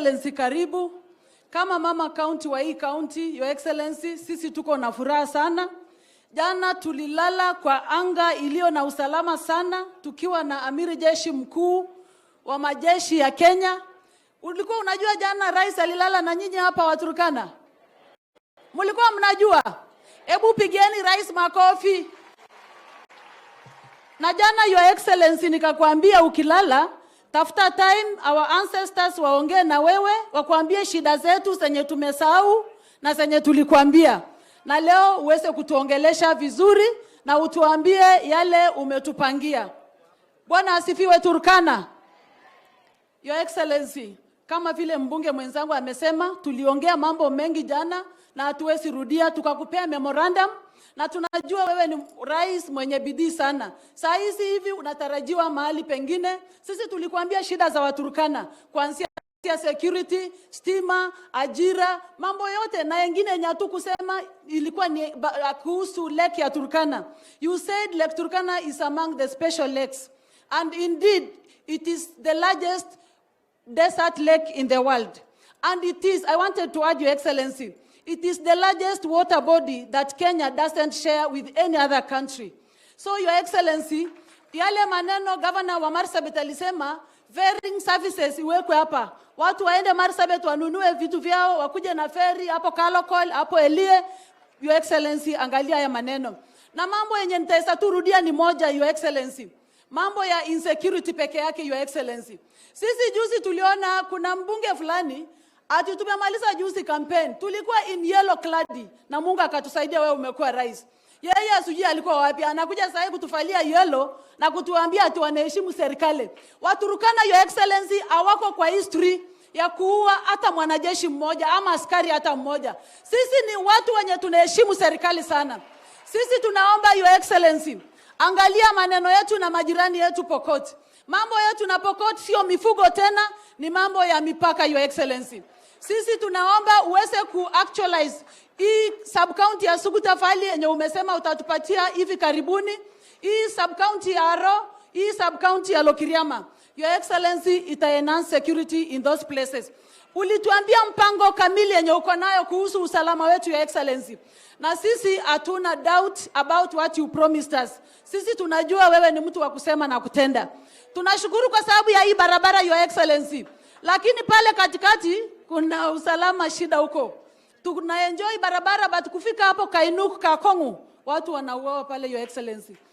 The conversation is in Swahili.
Excellency, karibu. Kama mama county wa hii county, Your Excellency, sisi tuko na furaha sana. Jana tulilala kwa anga iliyo na usalama sana, tukiwa na amiri jeshi mkuu wa majeshi ya Kenya. Ulikuwa unajua jana rais alilala na nyinyi hapa wa Turkana? Mlikuwa mnajua? Hebu pigeni rais makofi. Na jana Your Excellency nikakwambia ukilala, tafuta time our ancestors waongee na wewe, wakuambie shida zetu zenye tumesahau na zenye tulikuambia. Na leo uweze kutuongelesha vizuri na utuambie yale umetupangia. Bwana asifiwe Turkana. Your Excellency, kama vile mbunge mwenzangu amesema, tuliongea mambo mengi jana na hatuwezi rudia, tukakupea memorandum na tunajua wewe ni rais mwenye bidii sana. Saa hizi hivi unatarajiwa mahali pengine. Sisi tulikuambia shida za Waturkana, kuanzia security, stima, ajira, mambo yote na wengine nyatu kusema ilikuwa ni kuhusu lake ya Turkana. You said Lake Turkana is among the special lakes, and indeed it is the largest desert lake in the world. And it is, I wanted to add, Your Excellency, it is the largest water body that Kenya doesn't share with any other country. So, Your Excellency, yale maneno Governor wa Marsabit alisema, ferrying services iwekwe hapa. Watu waende Marsabit wanunue vitu vyao, wakuje na ferry hapo Kalokol, hapo Elie. Your Excellency, angalia ya maneno. Na mambo yenye nitaesa tu rudia ni moja, Your Excellency. Mambo ya insecurity peke yake, Your Excellency. Sisi juzi tuliona kuna mbunge fulani ati tumemaliza juzi campaign. Tulikuwa in yellow clad na Mungu akatusaidia wewe umekuwa rais. Yeye asujui alikuwa wapi, anakuja sasa hivi kutufalia yellow na kutuambia ati wanaheshimu serikali. Waturukana, Your Excellency, hawako kwa history ya kuua hata mwanajeshi mmoja ama askari hata mmoja. Sisi ni watu wenye tunaheshimu serikali sana. Sisi tunaomba Your Excellency, angalia maneno yetu na majirani yetu Pokot. Mambo yetu na Pokot sio mifugo tena, ni mambo ya mipaka, Your Excellency. Sisi tunaomba uweze ku-actualize hii sub-county ya Suguta Valley yenye umesema utatupatia hivi karibuni, hii sub-county ya Aro, hii sub-county ya Lokiriama. Your Excellency, ita-enhance security in those places. Ulituambia mpango kamili yenye uko nayo kuhusu usalama wetu, Your Excellency. Na sisi hatuna doubt about what you promised us. Sisi tunajua wewe ni mtu wa kusema na kutenda. Tunashukuru kwa sababu ya hii barabara, Your Excellency. Lakini pale katikati kuna usalama shida huko. Tunaenjoy barabara but kufika hapo Kainuk Kakongu watu wanauawa pale, Your Excellency.